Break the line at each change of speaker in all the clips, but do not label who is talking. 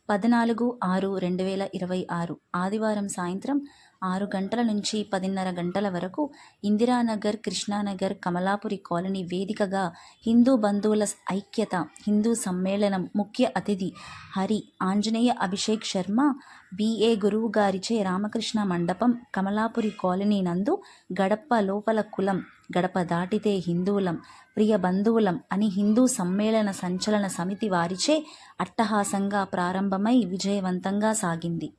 14/6/2026 ఆదివారం సాయంత్రం 6 గంటల నుంచి 10:30 గంటల వరకు ఇందిరానగర్, కృష్ణానగర్, కమలాపురి కాలనీ వేదికగా హిందూ బంధువుల ఐక్యత హిందూ సమ్మేళనం ముఖ్య అతిథి హరి ఆంజనేయ అభిషేక్ శర్మ BA గురువు గారిచే రామకృష్ణ మండపం, కమలాపురి కాలనీ నందు గడప లోపల కులం, గడప దాటితే హిందువులం, ప్రియ బంధువులం అని హిందూ సమ్మేళన సంచలన సమితి వారిచే అట్టహాసంగా ప్రారంభమై విజయవంతంగా సాగింది.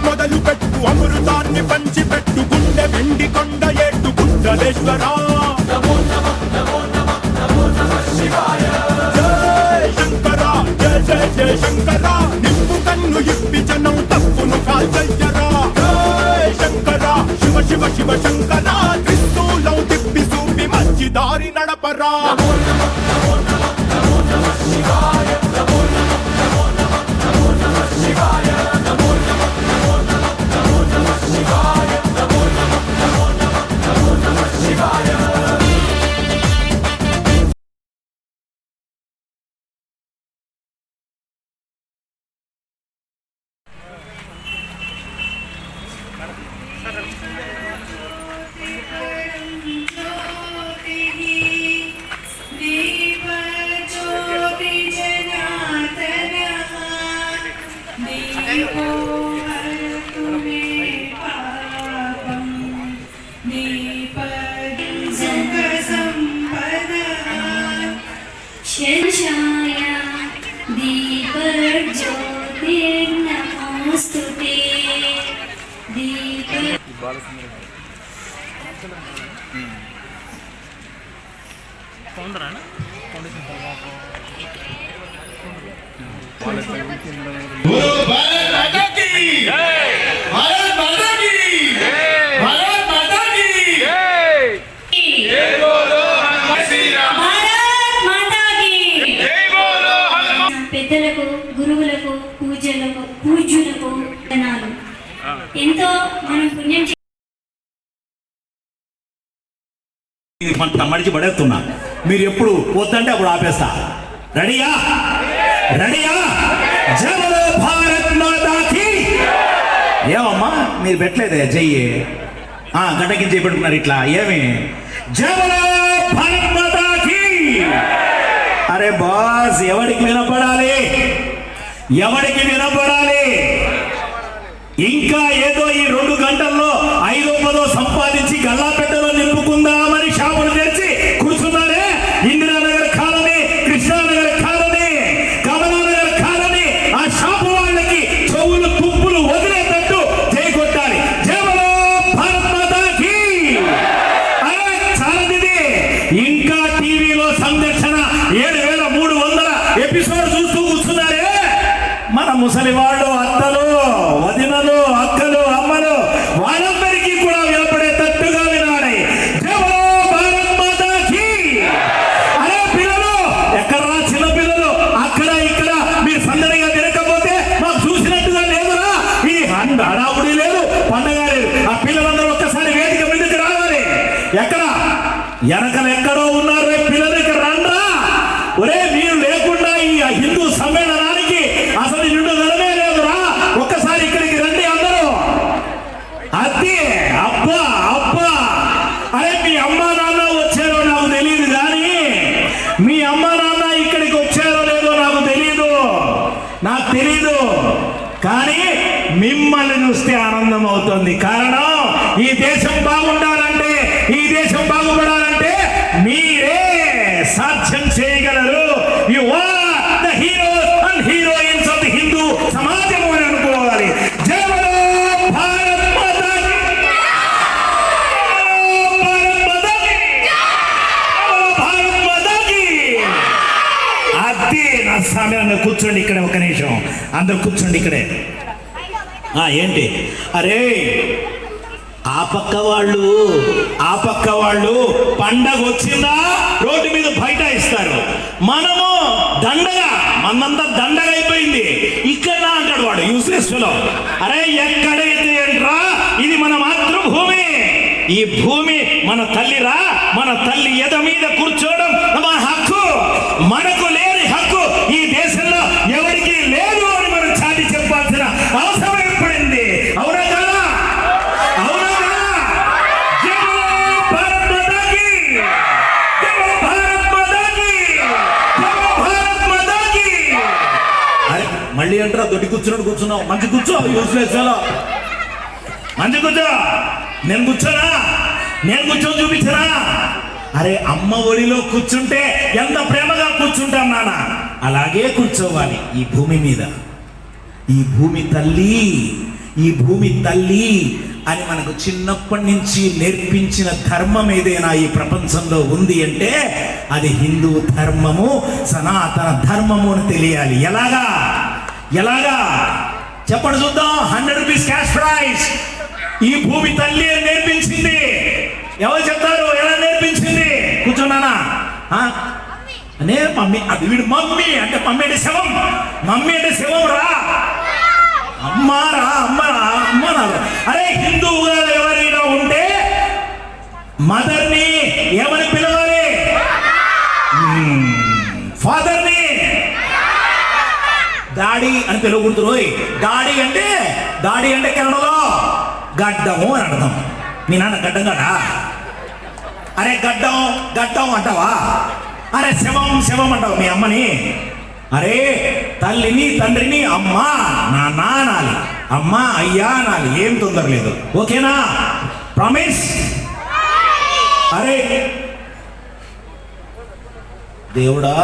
మొదలు పెట్టు అమృతాన్ని పంచి పెట్టు గుండె వెండి కొండ ఏట్టు గుండలేశ్వరా. జయ శంకర జయ జయ జయ శంకర, నిప్పు కన్ను ఇప్పి జనం తప్పును కాల్చయ్యరా. జయ శంకర శివ శివ శివ శంకర, క్రిస్తూలం తిప్పి చూపి మంచి దారి నడపరా.
పెద్దలకు, గురువులకు, పూజ్యులకు ఎంతో మనం పుణ్యం
మడిచి పడేస్తున్నా. మీరు ఎప్పుడు వద్దంటే అప్పుడు ఆపేస్తా. రెడీయా? రెడీయా? జై బోలో భారత్ మాతాకి. ఏమమ్మా మీరు పెట్టలేదే చెయ్యి? గడ్డకించి పెట్టుకున్నారు ఇట్లా. ఏమి జై బోలో భారత్ మాతాకి? అరే బాస్, ఎవరికి వినపడాలి? ఎవరికి వినపడాలి? ఇంకా ఏదో ఈ 2 గంటల్లో 5-10 సంపాదించి గల్లాపెట్టలో నింపుకుందామని షాపులు తెచ్చి కూర్చున్నారే. Indiranagar colony, Krishnanagar colony, Kamalanagar colony, ఆ షాపు వాళ్ళకి చెవులు తుప్పులు వదిలేటట్టు జై కొట్టాలి. జై బోలో భారత్ మాతాకి. అరే చాలదిది. ఇంకా టీవీలో సందర్శన 7300 ఎపిసోడ్ చూస్తూ కూర్చున్నారే మన ముసలి వాళ్ళు, అత్తలు, వదినలు, అక్కలు, అమ్మలు, వాళ్ళందరికీ కూడా వినపడేటట్టుగా వినాలి. జై బోలో భారత్ మాతాకి. అరే పిల్లలు, ఎక్కడరా చిన్న పిల్లలు? అక్కడ ఇక్కడ మీరు సందడిగా తిరగకపోతే మాకు చూసినట్టుగా లేదురా. ఈ హడావుడి లేదు, పండగ లేదు. ఆ పిల్లలందరూ ఒక్కసారి వేదిక మీదకి రావాలి. ఎక్కడ వెనకలు ఎక్కడో ఉన్నారు పిల్లలకి రండ్రా. ఒరే మీరు లేకుండా ఈ హిందూ సమ్మేళనానికి అసలు నిండు నడమే లేదురా. ఒక్కసారి ఇక్కడికి రండి అందరూ. అదే అబ్బా అబ్బా. అరే మీ అమ్మా నాన్న వచ్చారో నాకు తెలియదు, కానీ మీ అమ్మా నాన్న ఇక్కడికి వచ్చారో లేదో నాకు తెలీదు, కానీ మిమ్మల్ని చూస్తే ఆనందం అవుతుంది. కారణం ఈ దేశం బాగుండాలంటే, ఈ దేశం బాగుపడాలంటే మీరే సాధ్యం చేయగలరు. You are the heroes and heroines of the Hindu సమాజం అని అనుకోవాలి. జై బోలో భారత్ మాతాకి. భారత్ మాతాకి. భారత్ మాతాకి. అదే నా సమయాన్ని కూర్చోండి ఇక్కడ ఒక నిమిషం. అందరూ కూర్చోండి ఇక్కడే. ఏంటి? అరే ఆ పక్క వాళ్ళు పండగ వచ్చిందా రోడ్డు మీద బయట ఇస్తారు. మనము దండగా, మనంతా దండగా అయిపోయింది. ఇక్కడ అంటాడు వాడు యూస్లెస్ ఫెలో. అరే ఎక్కడైతే ఏంట్రా, ఇది మన మాతృభూమి, ఈ భూమి మన తల్లిరా, మన తల్లి ఎద మీద కూర్చోవడం మన హక్కు. మనకు లేని హక్కు ఈ దేశంలో ఎవరికి లేదు అని మనం చాటి చెప్పాల్సిన అవసరం ఏర్పడింది. అవునా కదా? అవునా కదా? జై భారత్ మాతాకి! జై భారత్ మాతాకి! జై భారత్ మాతాకి! అరే మళ్ళీ అంటారా దొడ్డి కూర్చున్నావు. మంచి కూర్చో, యూస్లెస్ ఫెలో. మంచి కూర్చో. నేను కూర్చొని చూపించరా? అరే అమ్మ ఒడిలో కూర్చుంటే ఎంత ప్రేమగా కూర్చుంటాం నాన్న, అలాగే కూర్చోవాలి. ఈ భూమి మీద ఈ భూమి తల్లి అని మనకు చిన్నప్పటి నుంచి నేర్పించిన ధర్మం ఏదైనా ఈ ప్రపంచంలో ఉంది అంటే అది హిందూ ధర్మము, సనాతన ధర్మము అని తెలియాలి. ఎలాగా చెప్పండి చూద్దాం. 100 రూపీస్ క్యాష్ ప్రైజ్. ఈ భూమి తల్లి అని నేర్పించింది. ఎవరు చెప్తారు ఎలా నేర్పించింది? కూర్చున్నానా అనే మమ్మీ. అది వీడు మమ్మీ అంటే మమ్మీ అంటే శవం రా, అమ్మరా. అరే హిందువుగా ఎవరైనా ఉంటే మదర్ని ఏమని పిలవాలి? ఫాదర్ని డాడీ అని పిలవకూడదు. రోయ్ డాడీ అంటే కన్నడలో గడ్డము అని అర్థం. మీ నాన్న గడ్డం కదా? అరే గడ్డం అంటావా? అరే శవం అంటావు మీ అమ్మని? అరే తల్లిని తండ్రిని అమ్మా నాన్న అనాలి, అమ్మా అయ్యా అనాలి. ఏం తొందర లేదు. ఓకేనా? ప్రామిస్? అరే దేవుడా,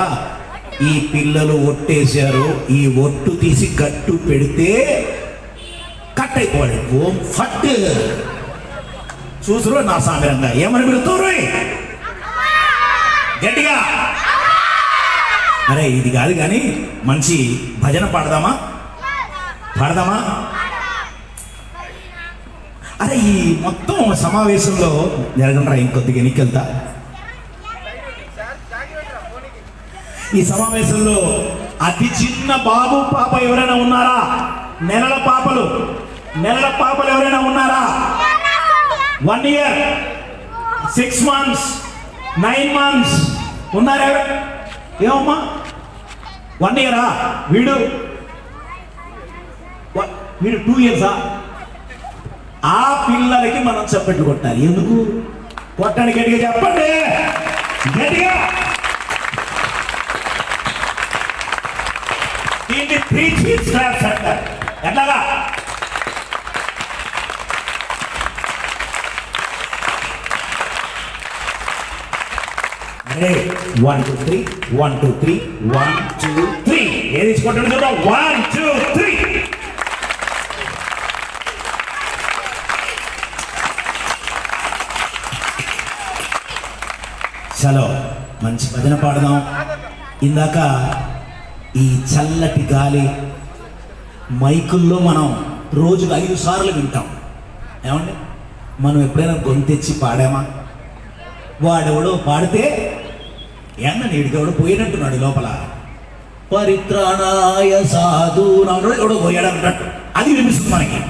ఈ పిల్లలు ఒట్టేశారు, ఈ ఒట్టు తీసి గట్టు పెడితే కట్ అయిపోవాలి. ఓం ఫట్ చూసురు నా సాగరంగా ఏమని పిలుస్తారు గట్టిగా? అరే ఇది కాదు కానీ మంచి భజన పాడదామా? అరే ఈ మొత్తం సమావేశంలో జరగండి ఇంకొద్దిగా ఎన్నికెళ్తా. ఈ సమావేశంలో అతి చిన్న బాబు పాప ఎవరైనా ఉన్నారా? నెలల పాపలు ఎవరైనా ఉన్నారా? 1 year, 6 months, 9 months ఉన్నారా? ఏమమ్మా 1 year? వీడు 2 years. ఆ పిల్లలకి మనం చప్పట్లు కొట్టాలి. ఎందుకు కొట్టండి? గట్టిగా చెప్పండి, గట్టిగా. దీన్ని 3 cheers claps అంటారు. ఎట్లాగా? అరే 1 2 3 1 2 3 1 2 3 ఏది కొట్టండి చూద్దాం. 1 2 3. చలో మంచి భజన పాడదాం. ఇందాక ఈ చల్లటి గాలి మైకుల్లో మనం రోజుకు 5 సార్లు వింటాం. ఏమండి మనం ఎప్పుడైనా గొంతెచ్చి పాడామా? వాడెవడో పాడితే నీడికెవడో పోయినట్టున్నాడు లోపల. పరిత్రాణాయ సాధూనాడు ఎవడో పోయాడన్నట్టు అది వినిపిస్తుంది మనకి.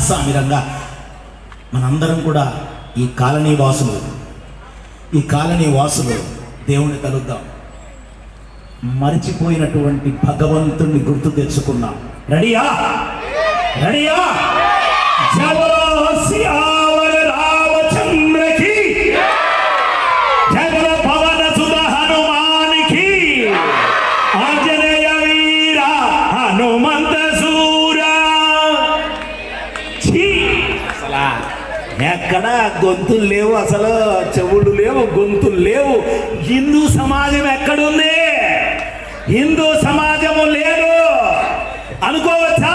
సామిరంగా మనందరం కూడా ఈ కాలనీ వాసులు దేవుని తలుద్దాం. మరిచిపోయినటువంటి భగవంతుణ్ణి గుర్తు తెచ్చుకున్నాం. రెడీయా? సియావర రామచంద్రకి, జగల పవన సుత హనుమానికి, ఆంజనేయ వీర హనుమంత సూర. ఎక్కడ గొంతులు లేవు, అసలు చెవులు లేవు, గొంతులు లేవు. హిందూ సమాజం ఎక్కడుంది? హిందూ సమాజము లేదు అనుకోవచ్చా?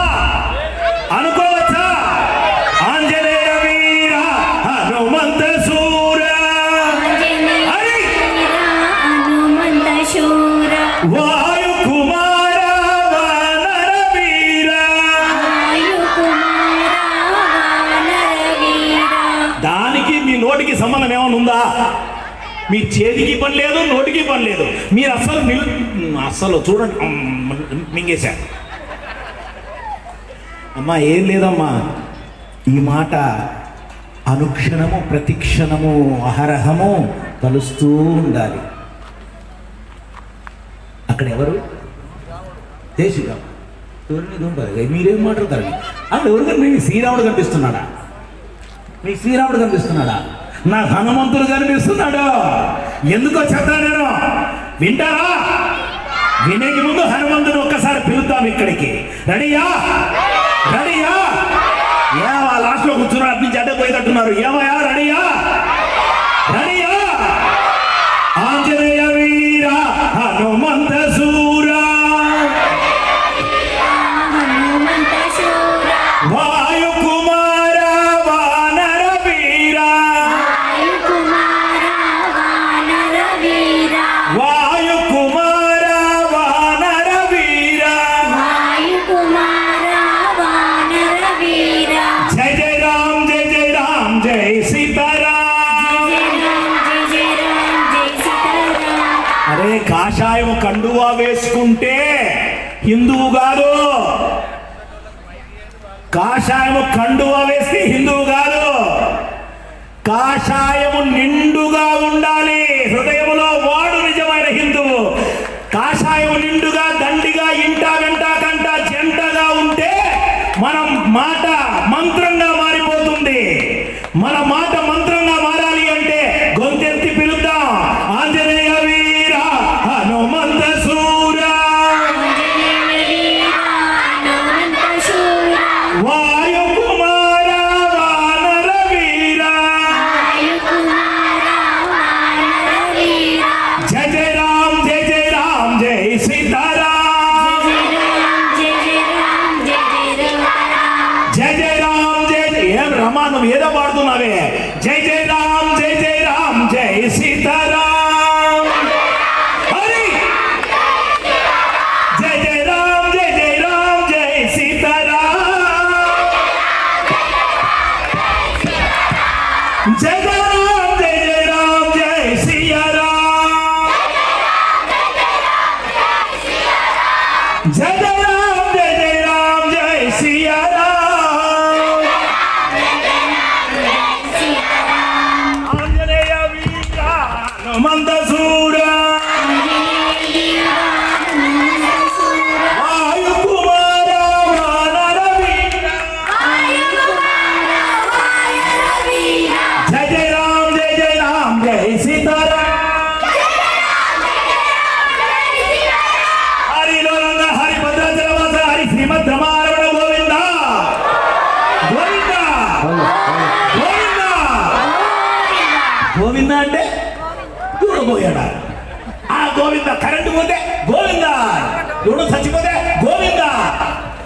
ఆంజనేయ వీర హనుమంత సూర, వాయు కుమార వానర వీర, మీరు చేతికి పని లేదు, నోటికి పని లేదు. మీరు అస్సలు చూడండి, మింగేశారు. అమ్మా ఏం లేదమ్మా, ఈ మాట అనుక్షణము ప్రతిక్షణము అహరహము కలుస్తూ ఉండాలి. అక్కడ ఎవరు దేశిగా మీరేం మాట్లాడతారు? అక్కడ ఎవరు కనిపి శ్రీరాముడు కనిపిస్తున్నాడా? మీ శ్రీరాముడు కనిపిస్తున్నాడా? నా హనుమంతుడు కనిపిస్తున్నాడు. ఎందుకో చెప్తా నేను, వింటారా? వినేకి ముందు హనుమంతుడు ఒక్కసారి పిలుద్దాం ఇక్కడికి. రెడీయా? రెడీయా? ఏవా లాస్ట్ లో కూర్చున్నారు, అటు నుంచి అడ్డే పోయేటట్టున్నారు. ఏమయ్యా రెడీయా? రెడీయా? ఆంజనేయ వీర హనుమంత సూరా వాయు కుమార వానర వీర వాయు కుమార వానర వీర జయ జయ రామ్ జయ జయ రామ్ జయ సీతారాం. అరే కాషాయం కండువా వేసుకుంటే హిందువు కాదు, కాషాయము కండువా వేస్తే హిందువు కాదు. కాషాయము నిండుగా ఉండాలి హృదయములో, వాడు నిజమైన హిందువు. కాషాయము నిండుగా దండిగా ఇంటా గంట కంట జంటగా ఉంటే మనం మాట మంత్రంగా మారిపోతుంది. మన మాట మంత్రంగా మారాలి అంటే గొంతెత్తి పిలుద్దాం. ఆంజనేయ వీర హనుమంత సూరా వాయు కుమార వానర వీర జయ జయ రామ్ జయ జయ రామ్ జయ సీతారాం. జయ జయ రామ్ జయ జయ. ఏం రమా నువ్వు ఏదో పాడుతున్నావే? జయ జయ రామ్ జయ జయ రామ్ జయ సీతారాం. హరి జయ జయ రామ్ జయ జయ రామ్ జయ సీతారాం. జయ జయ రామ్ జయ జయ రామ్ జయ సియారాం. జయ జయ రామ్ జయ జయ రామ్ జయ సియారాం. ఆంజనేయ వీర హనుమంత సూరా వాయు కుమార వానర వీర జయ జయ రామ్ జయ సీతారాం. హరిలోనంద హరి భద్రాచలవాస హరి శ్రీమద్ రమారమణ గోవింద గోవింద గోవింద. గోవింద అంటే దూరపోయాడా? ఆ గోవింద కరెంటు పోతే గోవింద, ఎవడో చచ్చిపోతే గోవింద.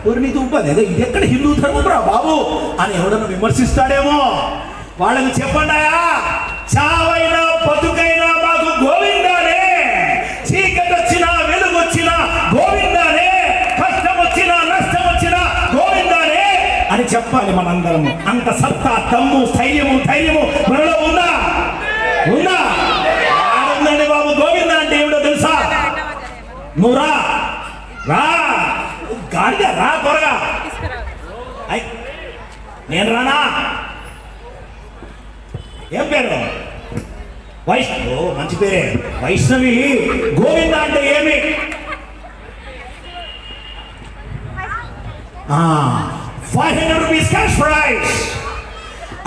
ఎవరు నీకు ఉపదే ఇది ఎక్కడ హిందూ ధర్మం రా బాబు అని ఎవడన్నా విమర్శిస్తాడేమో. వాళ్ళకి చెప్పండాయా, చావైనా బతుకైనా మాకు గోవిందానే. చీకటి వచ్చినా వెలుగు వచ్చినా గోవిందానే, కష్టం వచ్చినా నష్టం వచ్చినా గోవిందానే అని చెప్పాలి మనందరము. అంత సత్తా దమ్ము స్థైర్యము ధైర్యము మనలో ఉందా? ఉందా? ఉందండి బాబు. గోవింద అంటే ఏమిటో తెలుసా? నువ్వు రా రా గాడిద రా త్వరగా. నేను రానా? ఏం పేరు? వైష్ణవి. మంచి పేరే వైష్ణవి. గోవింద అంటే ఏమి? 500 రూపీస్ క్యాష్ ప్రైజ్,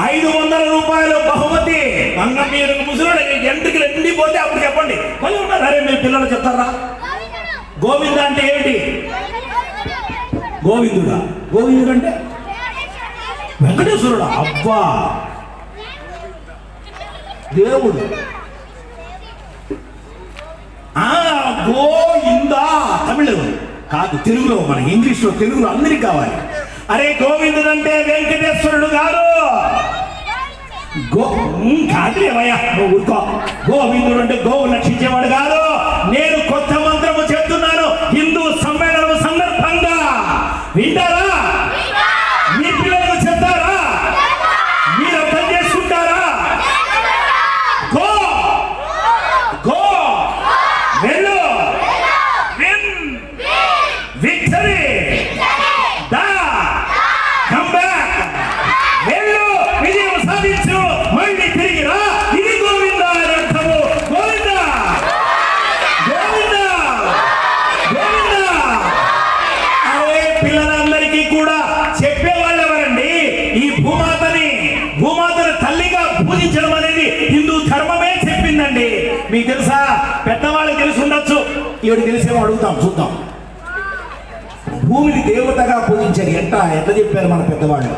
500 రూపాయలు బహుమతి. అన్న మీరు ముసలి ఎంటుకి ఎండిపోతే అప్పుడు చెప్పండి. మళ్ళీ ఉన్నారు. అరే మీ పిల్లలు చెప్తారా? గోవింద అంటే ఏమిటి? గోవిందుడా? గోవిందుడు అంటే వెంకటేశ్వరుడా? అబ్బా దేవుడు. గోవిందా తమిళ కాదు, తెలుగులో, మన ఇంగ్లీష్లో తెలుగులో అందరికి కావాలి. అరే గోవిందుడు అంటే వెంకటేశ్వరుడు కాదు. కాదులేవయ్యా నువ్వు ఊరుకో. గోవిందుడు అంటే గోవు రక్షించేవాడు కాదు. నేను కొత్త మంత్రము చెప్తున్నాను హిందూ సమ్మేళనం సందర్భంగా. వింటారా? మీ పిల్లలకు చెప్తారా? మీరు అర్థం చేసుకుంటారా? గో ఎవరికి తెలిసేమో అడుగుతాం, చూద్దాం. భూమిని దేవతగా పూజించారు. ఎట్లా చెప్పారు మన పెద్దవాళ్ళు?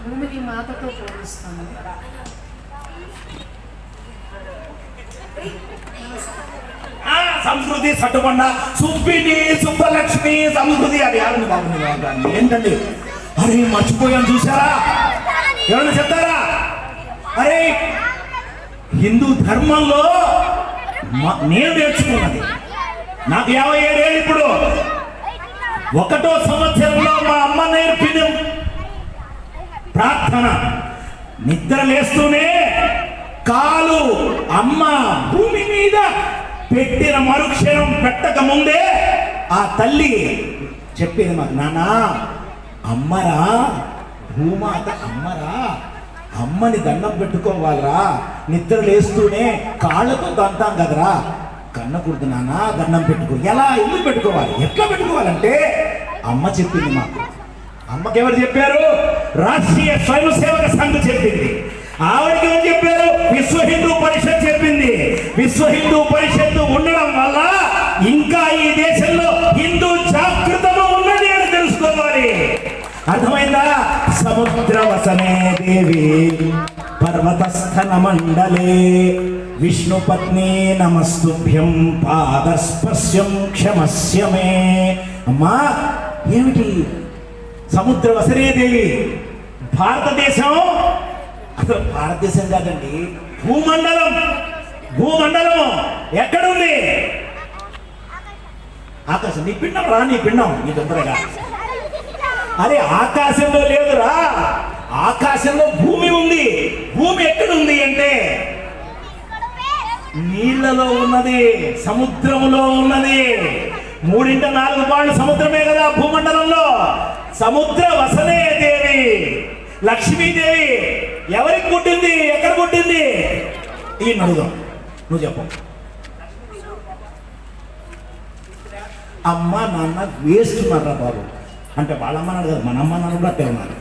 భూమిని మాతతో పోలుస్తాము.
సంస్కృతి సట్టుబండ, సుబ్బిని, సుబ్బలక్ష్మి సంస్కృతి. అది యాదండి బాబు, ఏంటండి? అరే మర్చిపోయాను, చూసారా? ఎవరైనా చెప్తారా? అరే హిందూ ధర్మంలో నేను నేర్చుకున్నది, నాకు 57 ఏళ్ళు ఇప్పుడు. 1వ సంవత్సరంలో మా అమ్మ నేర్పిన ప్రార్థన, నిద్ర లేస్తూనే కాలు అమ్మ భూమి మీద పెట్టిన మరుక్షణం పెట్టక ముందే ఆ తల్లి చెప్పింది మాకు, నానా అమ్మరా, భూమాత అమ్మరా, అమ్మని దండం పెట్టుకోవాలరా, నిద్ర లేస్తూనే కాళ్ళతో దంతాం కదరా, కన్నకూడదు నాన్న, దండం పెట్టుకో. ఎలా ఇల్లు పెట్టుకోవాలి, ఎట్లా పెట్టుకోవాలంటే అమ్మ చెప్పింది మాకు. అమ్మకి ఎవరు చెప్పారు? రాష్ట్రీయ స్వయం సేవక సంఘ్ చెప్పింది. ఆవిడకి ఏం చెప్పారు? విశ్వ హిందూ పరిషత్ చెప్పింది. విశ్వ హిందూ పరిషత్తు ఉండడం వల్ల ఇంకా ఈ దేశంలో హిందూ జాగృతము ఉన్నది అని తెలుసుకోవాలి. అర్థమైందా? సముద్రవసనే దేవి పర్వతస్థన మండలే విష్ణుపత్ని నమస్తుభ్యం పాదస్పర్శం క్షమస్యమే. అమ్మా ఏమిటి సముద్రవసనే దేవి? భారతదేశం, అసలు భారతదేశం కాదండి, భూమండలం. భూమండలం ఎక్కడుంది? ఆకాశం. నీ పిండం రా, నీ పిండం నీ తొందరగా. అరే ఆకాశంలో లేదురా, ఆకాశంలో భూమి ఉంది. భూమి ఎక్కడుంది అంటే నీళ్లలో ఉన్నది, సముద్రములో ఉన్నది. 3/4 పాళ్ళు సముద్రమే కదా భూమండలంలో. సముద్ర వసనే దేవి లక్ష్మీదేవి ఎవరికి పుట్టింది, ఎక్కడ పుట్టింది? ఈ నడుదాం, నువ్వు చెప్పు. అమ్మ నాన్న వేస్తున్నారా బాబు అంటే వాళ్ళ అమ్మ నాన్న కదా, మన అమ్మ నాన్న కూడా అట్టే ఉన్నారు.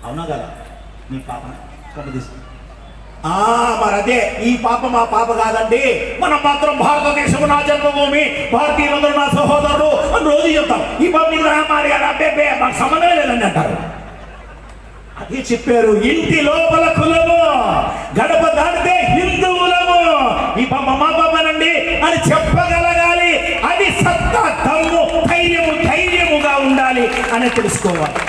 అవునా కదా? నీ పాప మరి అదే, ఈ పాప మా పాప కాదండి, మనం మాత్రం భారతదేశం నా జన్మభూమి, భారతీయులందరూ నా సహోదరుడు అని రోజు చెప్తాం. ఈ పాప మీద రామారి అబ్బే మాకు సంబంధమే లేదండి అంటారు. అదే చెప్పారు, ఇంటి లోపల కులము, గడప దాటితే హిందువులము. ఈ పాప మా పాపనండి అని చెప్పగలగాలి. అది సత్తా, దమ్ము, ధైర్యముగా ఉండాలి అని తెలుసుకోవాలి.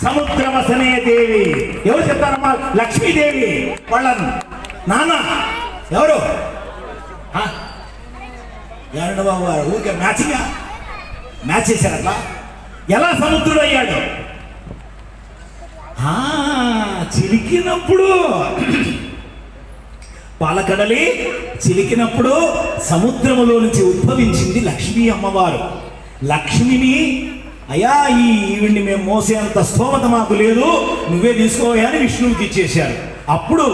సముద్రవసనే దేవి ఎవరు చెప్తారమ్మా? లక్ష్మీదేవి. వాళ్ళ నాన్న ఎవరు? ఎవరండి బాబు గారు? ఊరికే మ్యాచ్ చేశారు. అట్లా ఎలా సముద్రుడు అయ్యాడు? చిలికినప్పుడు, పాలకడలి చిలికినప్పుడు సముద్రములో నుంచి ఉద్భవించింది లక్ష్మీ అమ్మవారు. లక్ష్మిని, అయ్యా ఈవిడ్ని మేము మోసేంత స్తోమత మాకు లేదు, నువ్వే తీసుకోవా అని విష్ణువుకి ఇచ్చేశారు. అప్పుడు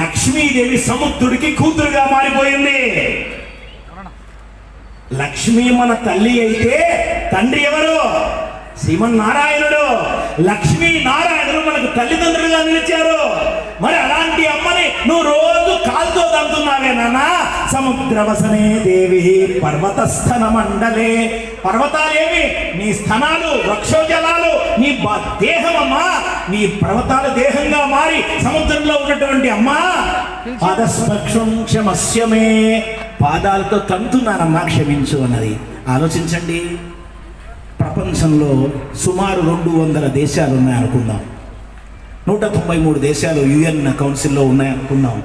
లక్ష్మీదేవి సముద్రుడికి కూతురుగా మారిపోయింది. లక్ష్మీ మన తల్లి అయితే తండ్రి ఎవరు? శ్రీమన్నారాయణుడు. లక్ష్మీ నారాయణుడు మనకు తల్లిదండ్రులుగా నిలిచారు. మరి అలాంటి అమ్మని నువ్వు రోజు కాలుతో దంతున్నావే నాన్న. సముద్రవసనే దేవి పర్వతస్థన మండలే. పర్వతాలేమి? నీ స్థనాలు, వక్షోజలాలు, నీ దేహమమ్మా. నీ పర్వతాలు దేహంగా మారి సముద్రంలో ఉన్నటువంటి అమ్మా. పాదస్పర్శం క్షమస్యమే. పాదాలతో తంతున్నానమ్మా, క్షమించు అన్నది. ఆలోచించండి, ప్రపంచంలో సుమారు 200 దేశాలు ఉన్నాయనుకుందాం. 193 దేశాలు UN కౌన్సిల్లో ఉన్నాయనుకుందాం.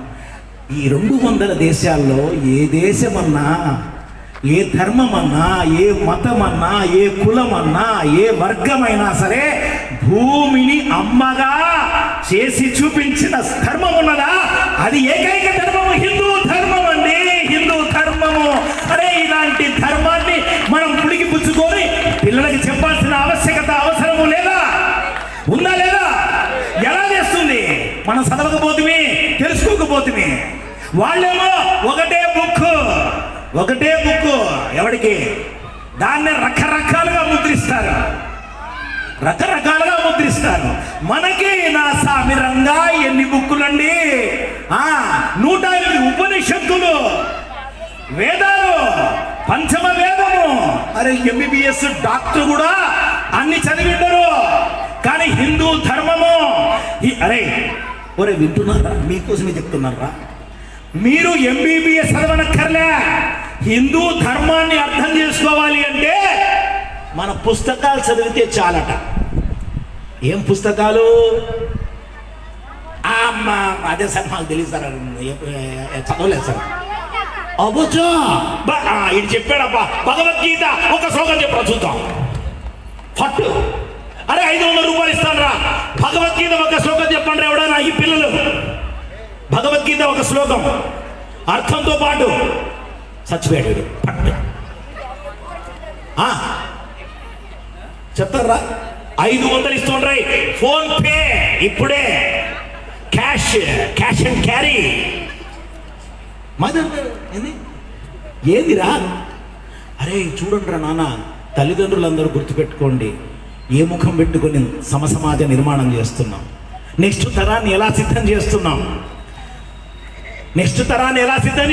ఈ 200 దేశాల్లో ఏ దేశమన్నా, ఏ ధర్మమన్నా, ఏ మతమన్నా, ఏ కులమన్నా, ఏ వర్గమైనా సరే భూమిని అమ్మగా చేసి చూపించిన ధర్మం ఉన్నదా? అది ఏకైక ధర్మము హిందూ ధర్మం అండి. హిందూ ధర్మము. అరే ఇలాంటి ధర్మాన్ని మనం పుడికి పుచ్చుకొని పిల్లలకి చెప్పాల్సిన ఆవశ్యకత, అవసరము లేదా? ఉందా లేదా? ఎలా చేస్తుంది? మనం చదవకపోతే, తెలుసుకోకపోతే. వాళ్ళేమో ఒకటే బుక్ ఎవడికి దాన్ని రకరకాలుగా ముద్రిస్తారు. రకరకాలుగా ముద్రిస్తారు. మనకి నా సామిరంగా ఎన్ని బుక్కులండి, 108 ఉపనిషత్తులు, వేదాలు, పంచమ వేదము. అరే ఎంబీబీఎస్ డాక్టర్ కూడా అన్ని చదివింటారు. కానీ హిందూ ధర్మము అరే ఒరే వింటున్నారా, మీకోసమే చెప్తున్నారా, మీరు ఎంబీబీఎస్ చదవనక్కర్లే. హిందూ ధర్మాన్ని అర్థం చేసుకోవాలి అంటే మన పుస్తకాలు చదివితే చాలట. ఏం పుస్తకాలు? అదే సార్ మాకు తెలియదు సార్, చదవలేదు సార్. అబ్బుచో ఇది చెప్పాడబ్బా, భగవద్గీత ఒక శ్లోకం చెప్పరా చూద్దాం. ఫట్టు అరే 500 రూపాయలు ఇస్తాను రా, భగవద్గీత ఒక శ్లోకం చెప్పండి రా. ఎవడన్నా ఈ పిల్లలు భగవద్గీత ఒక శ్లోకం అర్థంతో పాటు చచ్చిపోయాడు. పట్టు చెప్తారా? 500 ఇస్తుండ్రై. ఫోన్ పే ఇప్పుడే, క్యాష్ అండ్ క్యారీ. మదర్ ఏందిరా? అరే చూడండి రా నాన్న, తల్లిదండ్రులందరూ గుర్తుపెట్టుకోండి, ఏ ముఖం పెట్టుకొని సమసమాజ నిర్మాణం చేస్తున్నాం, నెక్స్ట్ తరాన్ని ఎలా సిద్ధం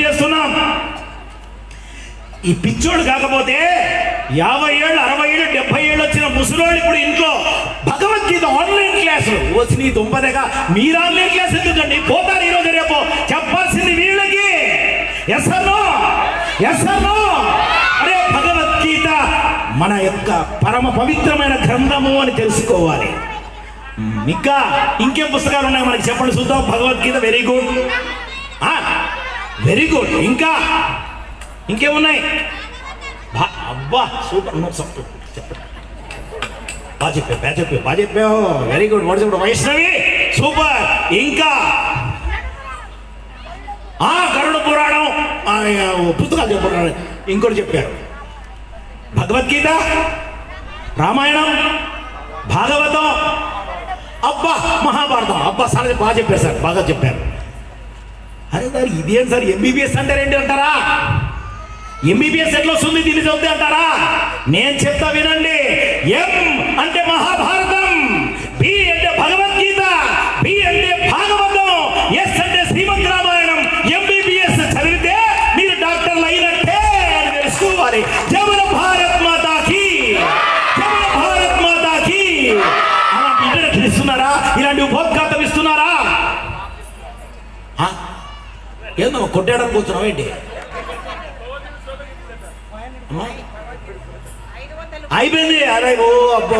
చేస్తున్నాం, ఈ పిచ్చోడు కాకపోతే 50 ఏళ్ళు 60 ఏళ్ళు 70 ఏళ్ళు వచ్చిన ముసలోళ్ళు ఇప్పుడు ఇంట్లో భగవద్గీత ఆన్లైన్ క్లాసు వచ్చి నీ దుంపదగా మీరు ఆన్లైన్ క్లాస్ ఎందుకండి? పోతారు ఈరోజు రేపు. చెప్పాల్సింది వీళ్ళకి. Yes or no? అరే భగవద్గీత మన యొక్క పరమ పవిత్రమైన గ్రంథము అని తెలుసుకోవాలి. ఇంకా ఇంకేం పుస్తకాలు ఉన్నాయి మనకి చెప్పండి చూద్దాం. Bhagavad Gita very good. ఇంకా ఇంకేమున్నాయి? అబ్బా సూపర్, బాగా చెప్పావు. Very good. వైష్ణవి సూపర్. ఇంకా గరుడ పురాణం పుస్తకాలు చెప్పారు. ఇంకోటి చెప్పారు, భగవద్గీత, రామాయణం, భాగవతం, అబ్బా మహాభారతం. అబ్బా సార్ బాగా చెప్పారు సార్, బాగా చెప్పారు. అరే సార్ ఇదేం సార్ ఎంబీబీఎస్ అంటారేంటి అంటారా? ఎంబీబీఎస్ ఎట్లా వస్తుంది దీన్ని చదివితే అంటారా? నేను చెప్తా వినండి. ఎం అంటే మహాభారతం, బి అంటే భగవద్గీత, బి అంటే భాగవతం, ఎస్ అంటే శ్రీమద్ రామాయణం. ఎంబీబీఎస్ చదివితే మీరు డాక్టర్లు అయినట్టే అని తెలుసుకోవాలి. జవల భారత్ మాతాకి, అలాంటి ఇంటర్నెట్ ఇస్తున్నారా? ఇలాంటి ఉపోద్ఘాతం ఇస్తున్నారా? ఏందో కొట్టేయడానికి కూర్చున్నావు ఏంటి? అయిపోయింది. అరే ఓ అబ్బో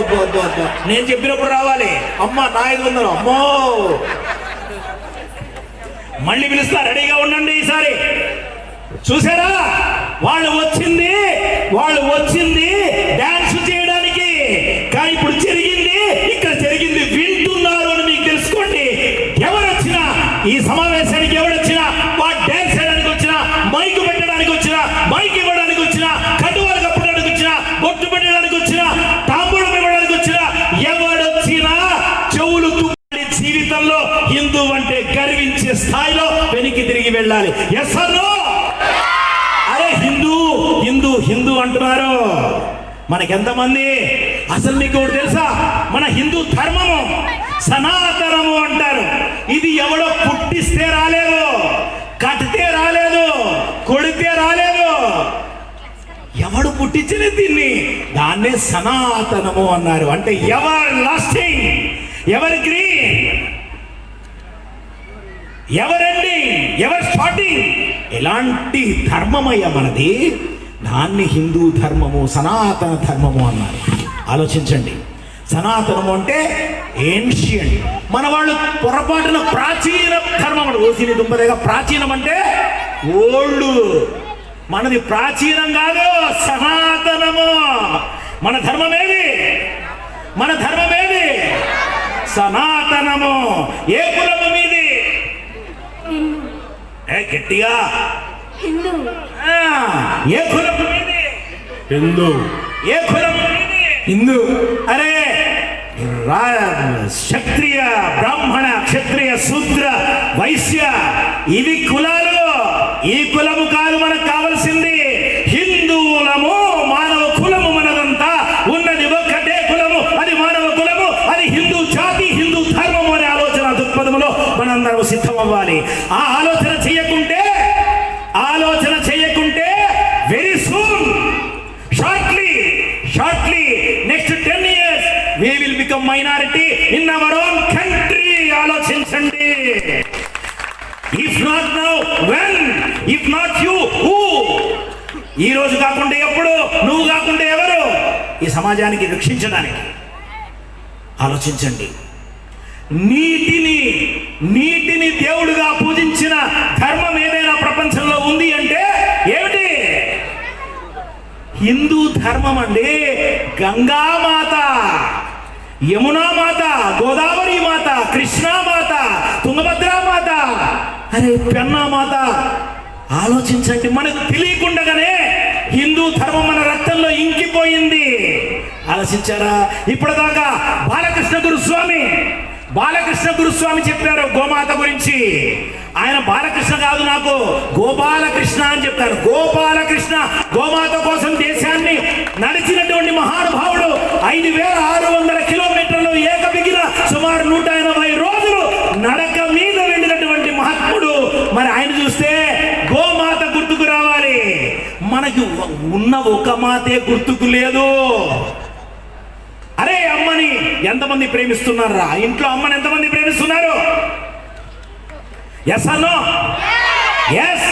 నేను చెప్పినప్పుడు రావాలి. అమ్మా నా 500. అమ్మో మళ్ళీ పిలుస్తా, రెడీగా ఉండండి. ఈసారి చూసారా, వాళ్ళు వచ్చింది డాన్స్ చేయడానికి. కానీ ఇప్పుడు ఇక్కడ జరిగింది వింటున్నారు అని మీకు తెలుసుకోండి. ఎవరొచ్చినా ఈ సమావేశానికి, ఎవరొచ్చినా వాడు డాన్స్ చేయడానికి వచ్చినా, మైక్ పెట్టడానికి వచ్చినా, మైక్ ఇవ్వడానికి వచ్చినా, కట్టువాలు కప్పడానికి వచ్చినా, బొట్టు పెట్టడానికి వచ్చినా, తాంబూలం ఇవ్వడానికి వచ్చినా, ఎవడొచ్చినా చెవులు తుమ్మాలి. జీవితంలో హిందూ అంటే గర్వించే స్థాయిలో వెనక్కి తిరిగి వెళ్ళాలి. Yes or no? అరే హిందూ అంటున్నారు. మనకెంతమంది? అసలు మీకు ఒకటి తెలుసా? మన హిందూ ధర్మము సనాతనము అంటారు. ఇది ఎవడో పుట్టిస్తే రాలేదు, కట్టితే రాలేదు, కొడితే రాలేదు. ఎవడు పుట్టించలేదు దీన్ని? దాన్నే సనాతనము అన్నారు. అంటే ever lasting, ever green, ever ending, ever starting. ఎలాంటి ధర్మమయ్య మనది? దాన్ని హిందూ ధర్మము, సనాతన ధర్మము అన్నారు. ఆలోచించండి. సనాతనము అంటే ఏన్షియంట్. మన వాళ్ళు పొరపాటున ప్రాచీన ధర్మం ఓసిని దుంపదేగా. ప్రాచీనం అంటే ఓల్డ్. మనది ప్రాచీనం కాదు, సనాతనము. మన ధర్మమేది? సనాతనము. ఏ కులము మీది? గట్టిగా. ఏ కులము మీది?
హిందూ.
ఏ కులము మీది?
హిందూ.
అరే క్షత్రియ, బ్రాహ్మణ, క్షత్రియ, శూద్ర, వైశ్య, ఇవి కులాలు. ఈ కులము కాదు మనకు కావలసింది. హిందువులము, మానవ కులము మనదంతా. ఉన్నది ఒక్కటే కులము, అది మానవ కులం. Become minority in our own country. ఆలోచించండి. If not now when, if not you who? ఈ రోజు కాకుండా ఎప్పుడు, నువ్వు కాకుండా ఎవరు ఈ సమాజానికి రక్షించడానికి? ఆలోచించండి. నీటిని దేవుడుగా పూజించిన ధర్మం ఏదైనా ప్రపంచంలో ఉంది అంటే ఏమిటి? హిందూ ధర్మం అండి. గంగామాత, యమునామాత, గోదావరి మాత, కృష్ణామాత, తుంగభద్రామాత, అరే పెన్నామాత. ఆలోచించండి. మనకు తెలియకుండానే హిందూ ధర్మం మన రక్తంలో ఇంకిపోయింది. ఆలోచించారా? ఇప్పటిదాకా బాలకృష్ణ గురుస్వామి చెప్పారు గోమాత గురించి. ఆయన బాలకృష్ణ కాదు, నాకు గోపాలకృష్ణ అని చెప్తారు. గోపాలకృష్ణ గోమాత కోసం దేశాన్ని నడిచినటువంటి మహానుభావుడు. 5,600 కిలోమీటర్లు ఏకబిగిన సుమారు 180 రోజులు నడక మీద వెళ్ళినటువంటి మహాత్ముడు. మరి ఆయన చూస్తే గోమాత గుర్తుకు రావాలి. మనకి ఉన్న ఒక మాతే గుర్తుకు లేదు. అరే అమ్మని ఎంతమంది ప్రేమిస్తున్నారా? ఇంట్లో అమ్మని ఎంతమంది ప్రేమిస్తున్నారు? ఎస్ అన్నో? ఎస్.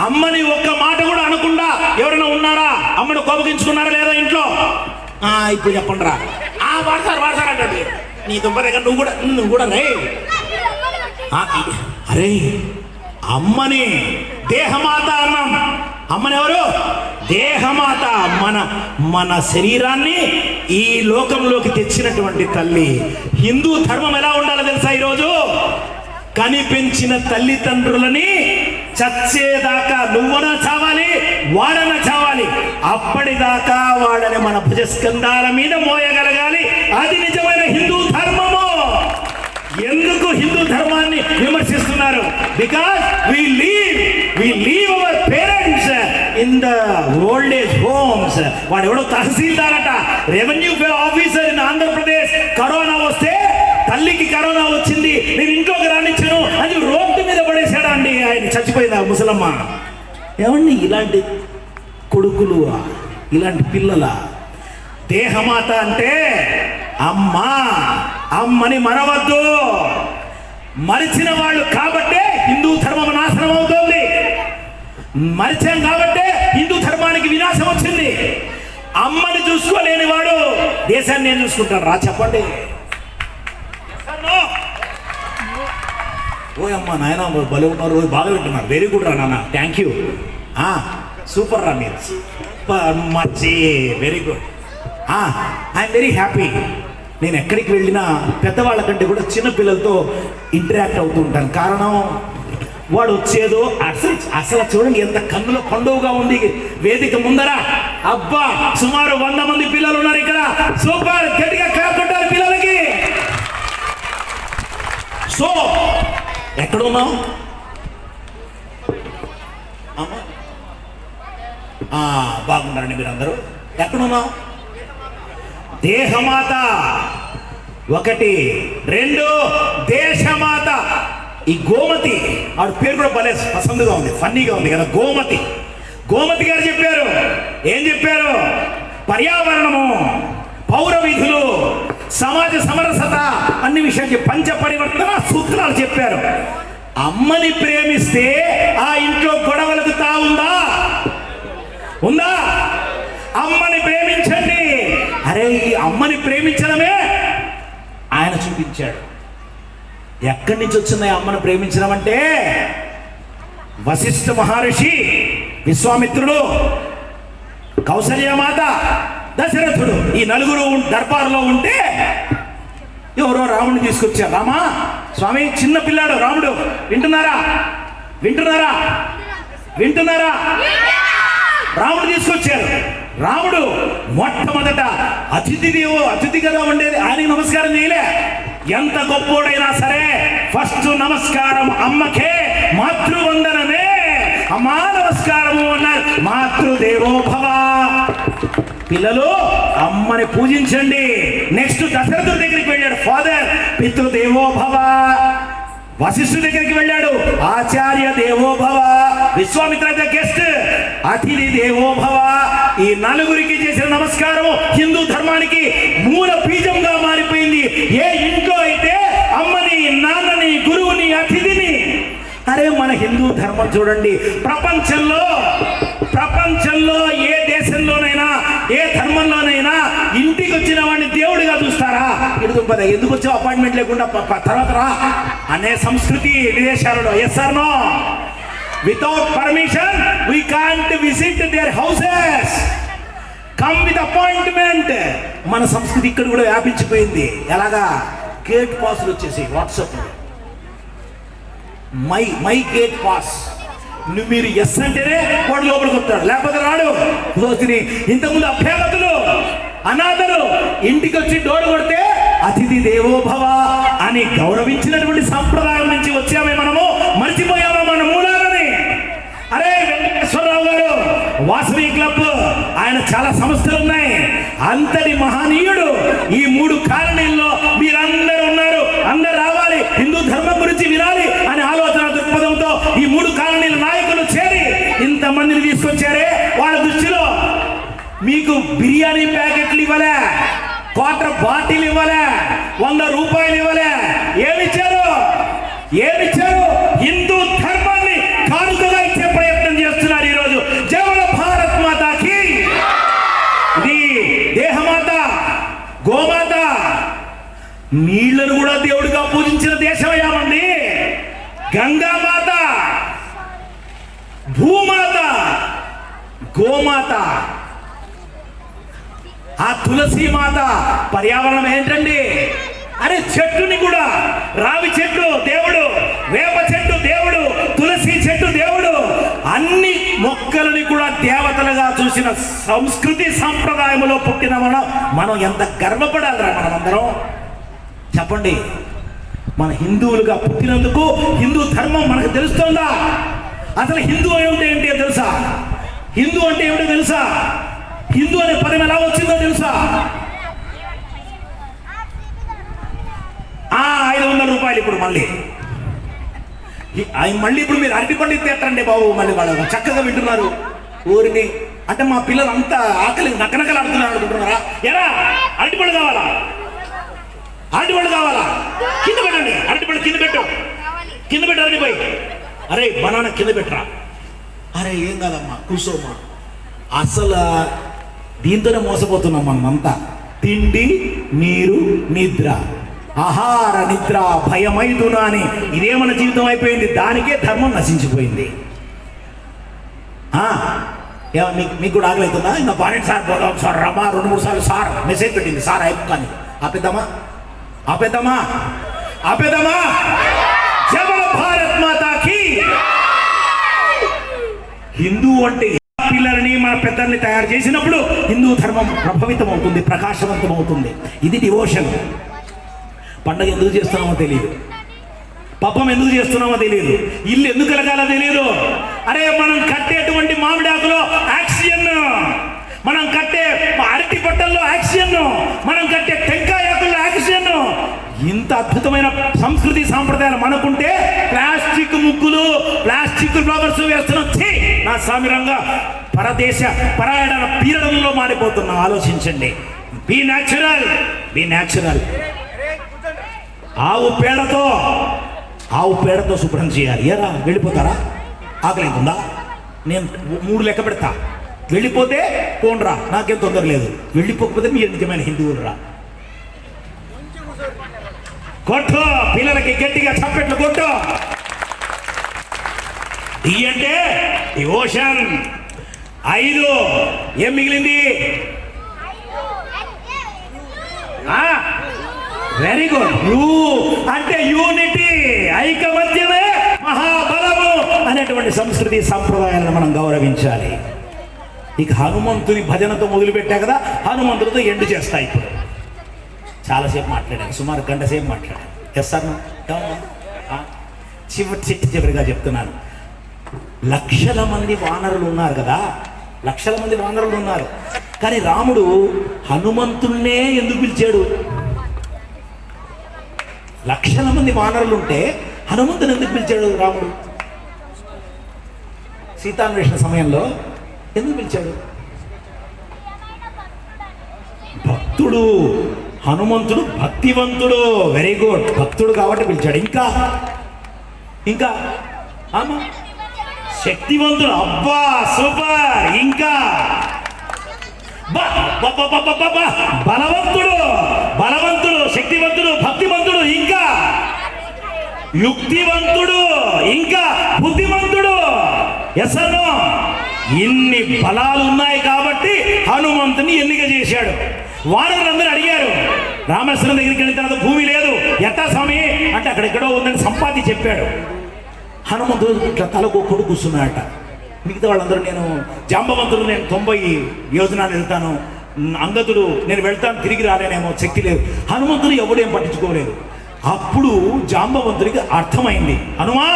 అమ్మని ఒక్క మాట కూడా అనకుండా ఎవరైనా ఉన్నారా? అమ్మని కోపగించుకున్నారా లేదా ఇంట్లో? ఇప్పుడు చెప్పండి రా. వాడతారు అంటే నీ దుంప దగ్గర నువ్వు కూడా రే. అరే అమ్మని దేహమాత అన్నాం. అమ్మని ఎవరు? దేహమాత. మన శరీరాన్ని ఈ లోకంలోకి తెచ్చినటువంటి తల్లి. హిందూ ధర్మం ఎలా ఉండాలో తెలుసా? ఈరోజు కనిపెంచిన తల్లిదండ్రులని చచ్చేదాకా నువ్వనా చావాలి, వాడన చావాలి. అప్పటిదాకా వాడని మన భుజస్కంధాల మీద మోయగలగాలి. అది నిజమైన హిందూ ధర్మము. ఎందుకు హిందూ ధర్మాన్ని విమర్శిస్తున్నారు? Because we leave our parents in the old age homes. వాడు ఎవడో తహసీల్దార్ అట, revenue officer in Andhra Pradesh. Corona వస్తే తల్లికి కరోనా వచ్చింది, నేను ఇంట్లోకి రానిచ్చాను అని రోడ్డు మీద పడేశాడా అండి. ఆయన చచ్చిపోయిందా ముసలమ్మ? ఏమండి ఇలాంటి కొడుకులు, ఇలాంటి పిల్లల? దేహమాత అంటే అమ్మని మరవద్దు. మరిచిన వాళ్ళు కాబట్టే హిందూ ధర్మం నాశనం అవుతోంది. మరిచాం కాబట్టే హిందూ ధర్మానికి వినాశం వచ్చింది. అమ్మని చూసుకోలేని వాడు దేశాన్ని ఏం చూసుకుంటాడు రా? చెప్పండి. ఓ అమ్మ నాయన భలే ఉన్నారు, బాగా వింటున్నారు. వెరీ గుడ్ రా నాన్న, థ్యాంక్ యూ. సూపర్ రా మీరు, మచ్చి very good. I'm very happy. నేను ఎక్కడికి వెళ్ళినా పెద్దవాళ్ళ కంటే కూడా చిన్న పిల్లలతో ఇంటరాక్ట్ అవుతూ ఉంటాను. కారణం వాడు వచ్చేదో అసలు చూడండి ఎంత కన్నుల పండుగగా ఉంది వేదిక ముందర. అబ్బా సుమారు 100 మంది పిల్లలు ఉన్నారు ఇక్కడ. సూపర్, గట్టిగా క్లాప్ కొట్టాలి పిల్లలకి. సో ఎక్కడున్నావు? బాగున్నారండి మీరందరూ. ఎక్కడున్నావు? దేహమాత 1, 2 దేశమాత. ఈ గోమతి, ఆవిడ పేరు కూడా భలే పసందుగా ఉంది, ఫన్నీగా ఉంది కదా. గోమతి గారు చెప్పారు. ఏం చెప్పారు? పర్యావరణము, పౌర విధులు, సమాజ సమరసత అన్ని విషయాలు పంచ పరివర్తన సూత్రాలు చెప్పారు. అమ్మని ప్రేమిస్తే ఆ ఇంట్లో గొడవలకు ఉందా? అమ్మని ప్రేమించండి. అరే ఈ అమ్మని ప్రేమించడమే ఆయన చూపించాడు. ఎక్కడి నుంచి వచ్చింది అమ్మను ప్రేమించడం అంటే? వశిష్ఠ మహర్షి, విశ్వామిత్రుడు, కౌసల్యమాత, దశరథుడు, ఈ నలుగురు దర్బారులో ఉంటే ఎవరో రాముడిని తీసుకొచ్చారు. రామా స్వామి, చిన్న పిల్లాడు రాముడు. వింటున్నారా? రాముడు తీసుకొచ్చారు. రాముడు మొట్టమొదట అతిథి కదా ఉండేది, ఆయనకి నమస్కారం చేయలే. ఎంత గొప్పోడైనా సరే ఫస్ట్ నమస్కారం అమ్మకే, మాతృవందనమే. అమ్మా నమస్కారము అన్నారు. మాతృదేవో భవ. పిల్లలు అమ్మని పూజించండి. నెక్స్ట్ దశరథుడి దగ్గరికి వెళ్ళాడు. ఫాదర్ పితృదేవో భవ. వశిష్ఠుడి దగ్గరికి వెళ్ళాడు. ఆచార్య దేవో భవ. విశ్వామిత్ర గెస్ట్ అతిథి దేవో భవ. ఈ నలుగురికి చేసిన నమస్కారం హిందూ ధర్మానికి మూల బీజంగా మారిపోయింది. ఏ ఇంట్లో అయితే అమ్మని, నాన్నని, గురువుని, అతిథిని, అరే మన హిందూ ధర్మం చూడండి, ప్రపంచంలో ఏ దేశంలోనైనా ఏ ధర్మంలోనైనా ఇంటికి వచ్చిన వాడిని దేవుడిగా చూస్తారా? ఎందుకు వచ్చావు అపాయింట్మెంట్ లేకుండా తర్వాత రా అనే సంస్కృతి విదేశాలలో. Yes or no? Without permission we can't visit their houses, come with appointment. మన సంస్కృతి ఇక్కడ కూడా వ్యాపించిపోయింది. ఎలాగా? గేట్ పాస్లు వచ్చేసి వాట్సాప్ మై గేట్ పాస్. మీరు ఎస్ అంటేనే వాడు లోపలికి వస్తాడు, లేకపోతే రాడు. ఇంతకుముందు అభ్యాగతులు, అనాథలు ఇంటికి వచ్చి డోర్ కొడితే అతిథి దేవోభవ అని గౌరవించినటువంటి సంప్రదాయం నుంచి వచ్చామే మనము. మర్చిపోయామా మన మూలాలని? అరే వెంకటేశ్వరరావు గారు వాసవి క్లబ్, ఆయన చాలా సంస్థలు ఉన్నాయి. అంతటి మహనీయుడు ఈ 3 కాలనీల్లో మీరందరూ ఉన్నారు. అందరు రావాలి, హిందూ ధర్మం గురించి వినాలి అనే ఆలోచన దృక్పథంతో ఈ 3 కాలనీల నాయకులు చేరి ఇంతమందిని తీసుకొచ్చారే. వాళ్ళ దృష్టిలో మీకు బిర్యానీ ప్యాకెట్లు ఇవ్వలే, క్వార్టర్ బాటిల్ ఇవ్వలే, 100 రూపాయలు ఇవ్వలే. ఏమిచ్చారు? హిందూ ధర్మాన్ని కానుకగా ఇచ్చే ప్రయత్నం చేస్తున్నారు ఈరోజు. జై బోలో భారత్ మాతాకి. ఇది దేహమాత, గోమాత, నీళ్లను కూడా దేవుడిగా పూజించిన దేశమయ్యా మంది. గంగామాత, భూమాత, గోమాత, ఆ తులసి మాత. పర్యావరణం ఏంటండి? అరే చెట్టుని కూడా, రావి చెట్టు దేవుడు, వేప చెట్టు దేవుడు, తులసి చెట్టు దేవుడు, అన్ని మొక్కలని కూడా దేవతలుగా చూసిన సంస్కృతి సంప్రదాయంలో పుట్టిన మనం ఎంత గర్వపడాలిరా మనమందరం? చెప్పండి. మన హిందువులుగా పుట్టినందుకు హిందూ ధర్మం మనకు తెలుస్తుందా? అసలు హిందూ అంటే ఏంటో తెలుసా? హిందూ అంటే ఏమిటో తెలుసా? హిందూ అనే పదం ఎలా వచ్చిందో తెలుసా? 500 రూపాయలు ఇప్పుడు మళ్ళీ ఇప్పుడు మీరు అరటిపండు తెట్టండి బాబు. మళ్ళీ వాళ్ళు చక్కగా వింటున్నారు. ఊరిని అంటే మా పిల్లలు అంతా ఆకలి నక్కనకలు ఆడుతున్నారు అనుకుంటున్నారా? ఎరా అరటిపండు కావాలా? కింద పెట్టండి. అరటిపండు కింద పెట్టు, అరటిపోయి. అరే బనానా కింద పెట్టరా. అరే ఏం కాదమ్మా, కూర్చోమ్మా. అసలు దీంతోనే మోసపోతున్నాం మనమంతా. తిండి, నీరు, నిద్ర, ఆహార నిద్ర భయమైదునా అని ఇదే మన జీవితం అయిపోయింది. దానికే ధర్మం నశించిపోయింది. మీకు కూడా ఆగలేతుందా? ఇంకా బాగా సార్ పోదాం సార్, రమా 2-3 సార్లు సార్ మెసేజ్ పెట్టింది. సార్ అయిపోతాను. ఆపేద్దామా? జై బోలో భారత్ మాతాకి. హిందూ అంటే పిల్లలని, మన పెద్దల్ని తయారు చేసినప్పుడు హిందూ ధర్మం ప్రభావితం అవుతుంది, ప్రకాశవంతం అవుతుంది. ఇది డివోషన్. పండగ ఎందుకు చేస్తున్నామో తెలియదు, పబ్బం ఎందుకు చేస్తున్నామో తెలియదు, ఇల్లు ఎందుకు కలగాలో తెలియదు. అరే మనం కట్టేటువంటి మామిడాకులో యాక్సియన్, మనం కట్టే అరటి పట్టల్లో యాక్సియన్, మనం కట్టే టెంకాయ ఆకుల్లో యాక్సియన్. ఇంత అద్భుతమైన సంస్కృతి సాంప్రదాయాలు మనకుంటే ప్లాస్టిక్ ముగ్గులు, ప్లాస్టిక్ ఫ్లవర్స్ వేస్తున్నాం. నా సామిరంగా పరాయణ పీడనంలో మారిపోతున్నాం. ఆలోచించండి. Be natural. ఆవు పేడతో శుభ్రం చేయాలి. ఏరా వెళ్ళిపోతారా? ఆకలి ఉందా? నేను 3 లెక్క పెడతా. వెళ్ళిపోతే పోండ్రా, నాకేం తొందర లేదు. వెళ్ళిపోకపోతే మీరు నిజమైన హిందువులు రా. కొట్టు, పిల్లలకి గట్టిగా చప్పట్లు కొట్టు. అంటే డివోషన్. 5 ఏం మిగిలింది? Very good. యూ అంటే యూనిటీ, ఐకమత్యమే మహాబలము అనేటువంటి సంస్కృతి సంప్రదాయాలను మనం గౌరవించాలి. ఇక హనుమంతుని భజనతో మొదలుపెట్టా కదా, హనుమంతుడితో ఎండ్ చేస్తా. ఇప్పుడు చాలాసేపు మాట్లాడాను, సుమారు 1 గంట సేపు మాట్లాడాను. చేస్తాను చివరిగా చెప్తున్నాను. లక్షల మంది వానరులు ఉన్నారు కదా, కానీ రాముడు హనుమంతున్నే ఎందుకు పిలిచాడు? లక్షల మంది వానరులు ఉంటే హనుమంతుని ఎందుకు పిలిచాడు రాముడు? సీతాన్వేషణ సమయంలో ఎందుకు పిలిచాడు? భక్తుడు. హనుమంతుడు భక్తివంతుడు. వెరీ గుడ్, భక్తుడు కాబట్టి పిలిచాడు. ఇంకా ఇంకా ఆమా శక్తివంతుడు. అబ్బా సూపర్. ఇంకా బలవంతుడు. బలవంతుడు, శక్తివంతుడు, భక్తివంతుడు. ఇంకా యుక్తివంతుడు. ఇంకా బుద్ధిమంతుడు. ఎసను ఇన్ని బలాలు ఉన్నాయి కాబట్టి హనుమంతుని ఎన్నిక చేశాడు. వానరులందరూ అడిగారు, రామేశ్వరం దగ్గరికి వెళ్ళిన తర్వాత భూమి లేదు, ఎట్టా స్వామి అంటే అక్కడెక్కడో ఉందని సంపాది చెప్పాడు. హనుమంతుడు ఇట్లా తలకు కొడు కూర్చున్నాడట. మిగతా వాళ్ళందరూ నేను జాంబవంతుడు, నేను 90 యోజనాలు వెళ్తాను, అంగతుడు నేను వెళ్తాను తిరిగి రాలేనేమో, శక్తి లేదు. హనుమంతుడు ఎవడేం పట్టించుకోలేదు. అప్పుడు జాంబవంతుడికి అర్థమైంది, హనుమా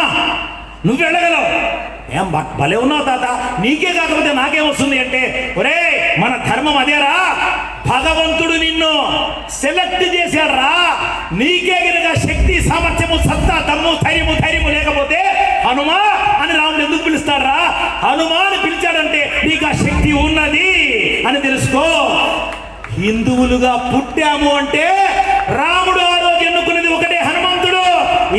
నువ్వు వెళ్ళగలవు, ఏం భలే ఉన్నావు తాత, నీకే కాకపోతే నాకేం వస్తుంది అంటే, ఒరే మన ధర్మం అదేరా, భగవంతుడు నిన్ను సెలెక్ట్ చేశారా, నీకే గనక శక్తి సామర్థ్యము సత్తా దమ్ము ధైర్యము లేకపోతే హనుమా అని రాముడు ఎందుకు పిలుస్తారా? హనుమాని పిలిచాడంటే నీకు ఆ శక్తి ఉన్నది అని తెలుసుకో. హిందువులుగా పుట్టాము అంటే రాముడు ఆ రోజు ఎన్నుకున్నది ఒకటే హనుమంతుడు,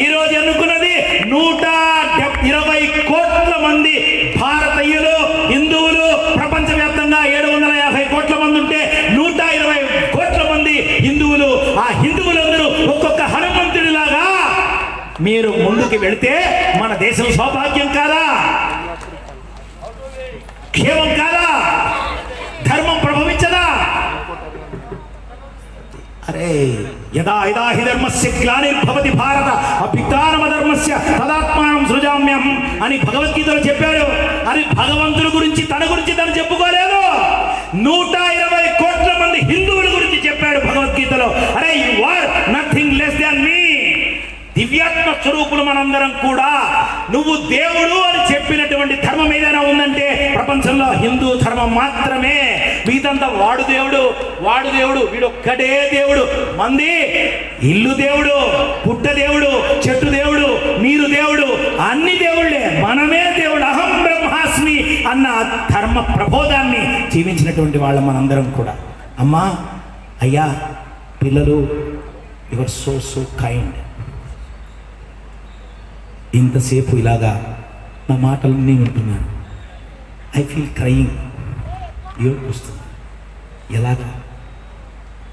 ఈ రోజు ఎన్నుకున్నది 120 కోట్ల మంది భారతీయులు, హిందువులు. ప్రపంచవ్యాప్తంగా 750 కోట్ల మంది ఉంటే 120 కోట్ల మంది హిందువులు. ఆ హిందువులందరూ ఒక్కొక్క హనుమంతుడిలాగా మీరు ముందుకు వెళితే మన దేశం సౌభాగ్యం కాదా, క్షేమం కాదా, ధర్మం ప్రభవించదా? అరే యదా యదా హి ధర్మస్య గ్లానిర్భవతి భారత అభ్యుత్థానమధర్మస్య తదాత్మానం సృజామ్యం అని భగవద్గీతలో చెప్పాడు. అది భగవంతుడి గురించి, తన గురించి తను చెప్పుకోలేదు. 120 కోట్ల మంది హిందువుల గురించి చెప్పాడు భగవద్గీతలో. అరే you are nothing less than me. దివ్యాత్మ స్వరూపులు మనందరం కూడా. నువ్వు దేవుడు అని చెప్పినటువంటి ధర్మం ఏదైనా ఉందంటే ప్రపంచంలో హిందూ ధర్మం మాత్రమే. మీదంతా వాడు దేవుడు, వీడొక్కడే దేవుడు. మంది ఇల్లు దేవుడు, పుట్ట దేవుడు, చెట్టు దేవుడు, నీరు దేవుడు, అన్ని దేవుళ్ళే. మనమే దేవుడు. అహం బ్రహ్మాస్మి అన్న ధర్మ ప్రబోధాన్ని జీవించినటువంటి వాళ్ళ మనందరం కూడా. అమ్మా, అయ్యా, పిల్లలు, యువర్ సో కైండ్. ఇంతసేపు ఇలాగా నా మాటలన్నీ వింటున్నాను. I feel crying. ఏడుపు వస్తుంది. ఎలాగా?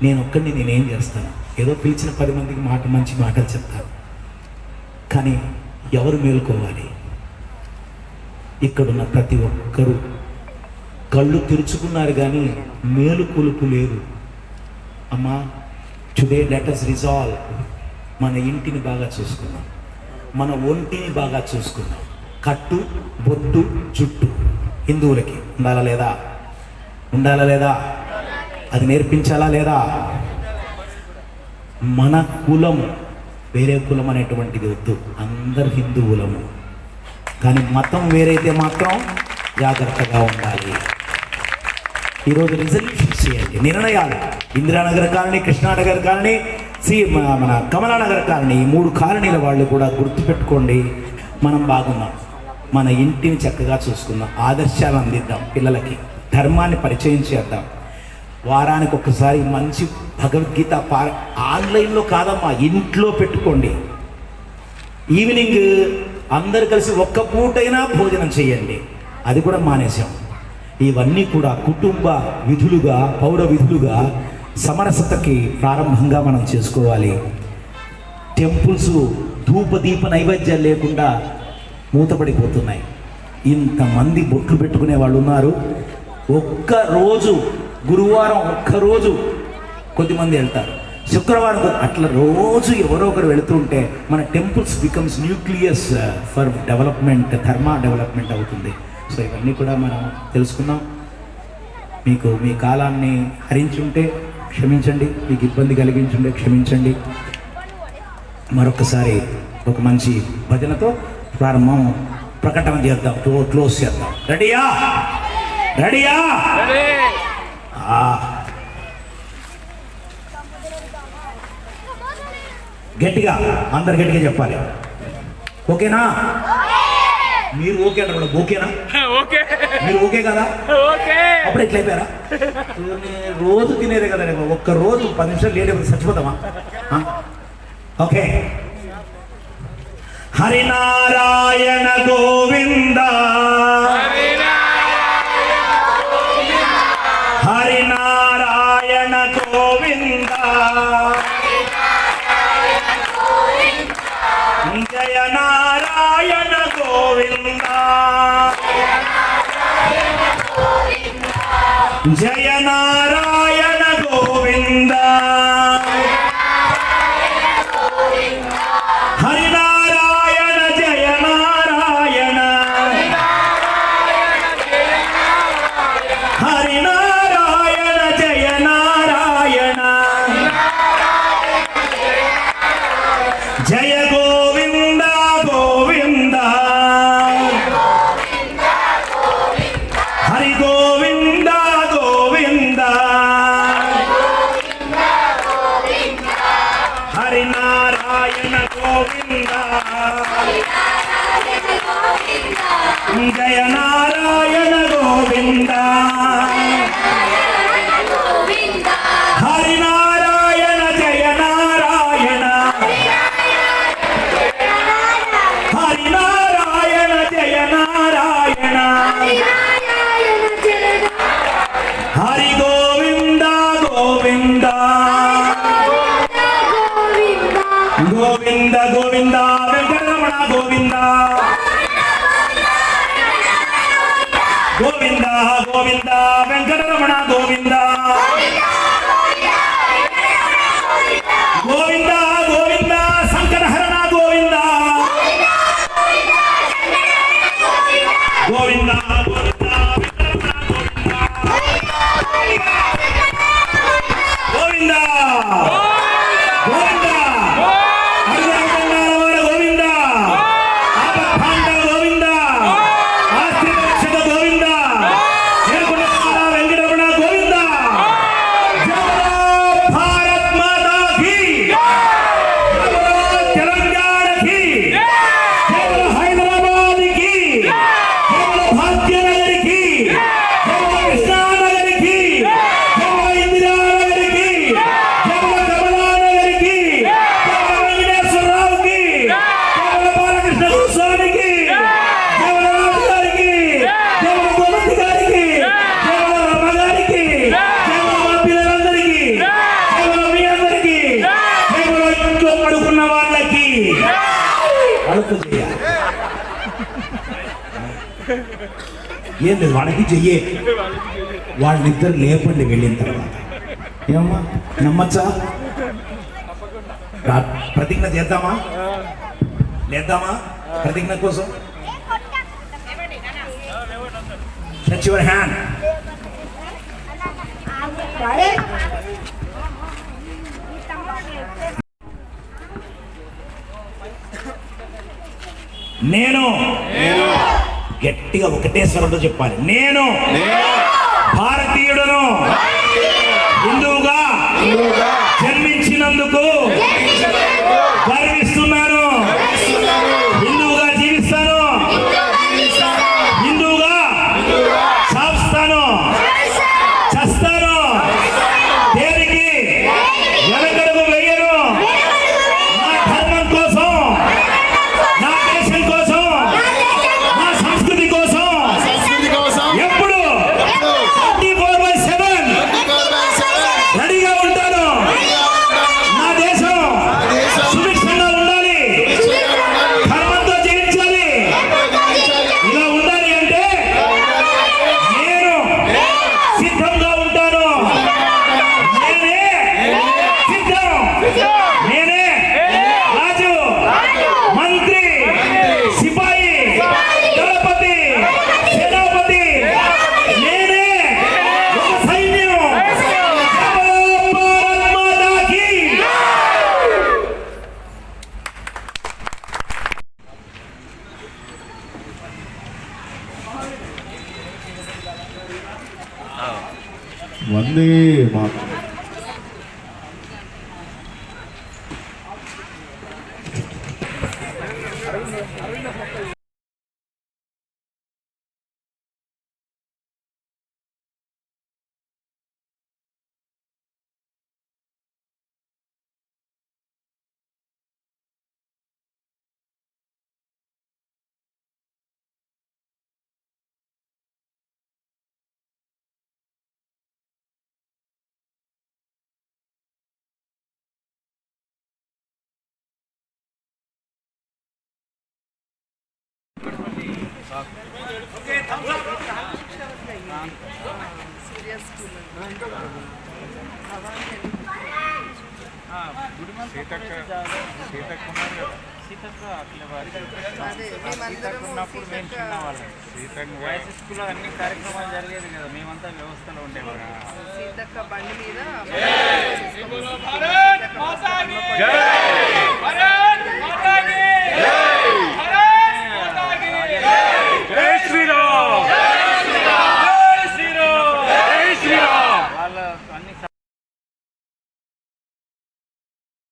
నేనేం చేస్తాను? ఏదో పిలిచిన 10 మందికి మంచి మాటలు చెప్తాను, కానీ ఎవరు మేలుకోవాలి? ఇక్కడున్న ప్రతి ఒక్కరూ కళ్ళు తెరుచుకున్నారు కానీ మేలుకొలుపు లేదు. అమ్మా, టుడే లెట్ us రిజాల్వ్. మన ఇంటిని బాగా చూసుకుందాం, మన ఒంటిని బాగా చూసుకుందాం. కట్టు, బొట్టు, జుట్టు హిందువులకి ఉండాలా లేదా? అది నేర్పించాలా లేదా? మన కులం వేరే కులం అనేటువంటిది వద్దు, అందరు హిందువులము. కానీ మతం వేరైతే మాత్రం జాగ్రత్తగా ఉండాలి. ఈరోజు రిజల్యూషన్స్ చేయండి, నిర్ణయాలు. ఇందిరానగర్ కాలనీ, కృష్ణానగర్ కాలనీ, మన కమలానగర్ కాలనీ, ఈ 3 కాలనీల వాళ్ళు కూడా గుర్తుపెట్టుకోండి. మనం బాగున్నాం, మన ఇంటిని చక్కగా చూసుకుందాం, ఆదర్శాలు అందిద్దాం, పిల్లలకి ధర్మాన్ని పరిచయం చేద్దాం. వారానికి ఒక్కసారి మంచి భగవద్గీత ఆన్లైన్లో కాదమ్మా, ఇంట్లో పెట్టుకోండి. ఈవినింగ్ అందరు కలిసి ఒక్క పూటైనా భోజనం చేయండి. అది కూడా మానేశాం. ఇవన్నీ కూడా కుటుంబ విధులుగా, పౌర విధులుగా సమరసతకి ప్రారంభంగా మనం చేసుకోవాలి. టెంపుల్స్ ధూపదీప నైవేద్యాలు లేకుండా మూతపడిపోతున్నాయి. ఇంతమంది బొట్లు పెట్టుకునే వాళ్ళు ఉన్నారు. ఒక్కరోజు గురువారం ఒక్కరోజు కొద్దిమంది వెళ్తారు, శుక్రవారం అట్లా రోజు ఎవరో ఒకరు వెళుతుంటే మన temples becomes nucleus for development, ధర్మ డెవలప్మెంట్ అవుతుంది. సో ఇవన్నీ కూడా మనం తెలుసుకుందాం. మీకు మీ కాలాన్ని హరించుంటే క్షమించండి, మీకు ఇబ్బంది కలిగించుంటే క్షమించండి. మరొకసారి ఒక మంచి భజనతో ప్రకటన చేద్దాం, క్లోజ్ చేద్దాం. రెడీయా? గట్టిగా, అందరు గట్టిగా చెప్పాలి. ఓకేనా? మీరు ఓకే అంటారు, ఓకేనా? మీరు ఓకే కదా? అప్పుడు ఎట్లయిపోయారా? రోజు తినేదే కదా, ఒక్క రోజు 10 నిమిషాలు లేట్ అయిపోతే చచ్చిపోతామా? ఓకే. హరినారాయణ గోవింద, హరినారాయణ గోవింద, జయ నారాయణ గోవింద, జయ నారాయణ గోవింద, హరినారాయణ జయ నారాయణ, హరినారాయణ జయ నారాయణ, జయ గోవింద గోవింద, హరి గోవింద గోవింద, హరినారాయణ గోవింద, జయ నారాయణ గోవింద, హరినారాయణ జయ నారాయణ, హరినారాయణ జయ నారాయణ, హరి గోవింద గోవింద, గోవింద గోవింద వెంకటరమణ గోవింద, గోవింద గోవింద వెంకటరమణ గోవింద, గోవింద గోవింద శంకరహరణ గోవింద, గోవింద గోవింద గోవింద, గోవింద అరుణాచలవాడ గోవింద, ఆపద్బాంధవ గోవింద, ఆశ్రితరక్షక గోవింద, ఏడుకొండలవాడ వెంకటరమణ గోవింద. జై భారత్ మాతా కీ, జై తెలంగాణ కీ, జై హైదరాబాద్ కీ, జై భాగ్యనగర్ కీ, జై కృష్ణానగర్ కీ, జై ఇందిరానగర్ కీ, జై కమలానగర్ కీ, జై వెంకటేశ్వరరావు కీ, జై బాలకృష్ణ గురుస్వామి కీ, జై రాజు గారికి, జై గోమతి గారికి, జై రమ గారికి, జై మా పిల్లలందరికీ, జై మీ అందరికీ, జై ఇంట్లో పడుకున్న వాళ్ళకి అడుగు చేయాలి. ఏం లేదు, వాడికి చెయ్యే, వాళ్ళిద్దరు లేపండి వెళ్ళిన తర్వాత. ఏమమ్మా నమ్మచ్చా? ప్రతిజ్ఞ చేద్దామా? లేద్దామా ప్రతిజ్ఞ కోసం? Touch your hand. నేను గట్టిగా ఒకటే స్వరంతో చెప్పాలి. నేను భారతీయుడను, హిందువుగా జన్మించినందుకు గర్విస్తున్నాను, హిందువుగా జీవిస్తాను, హిందువుగా సాగుస్తాను, చస్తాను, దేనికి వెనకడుగు వేయను. నా ధర్మం కోసం, నా దేశం కోసం, నా సంస్కృతి కోసం ఎప్పుడు 24/7 రెడీగా ఉంటాను. నా దేశం సుభిక్షంగా ఉండాలి, ధర్మంతో జీవించాలి. ఇలా ఉండాలి అంటే నేను సిద్ధంగా ఉంటాను. నేనే సిద్ధం. నేనే రాజు, మంత్రి, సిపాయి, దళపతి, సేనాపతి. నేనే ఒక సైన్యం. జై భారత్ మాతా కీ.
వందే మాతరం.
సూర్య స్కూల్ అదే మేమందరం
వయసు స్కూల్లో అన్ని కార్యక్రమాలు జరిగేది కదా, మేమంతా వ్యవస్థలో ఉండేవాళ్ళం.
సీతక్క బండి మీద
జై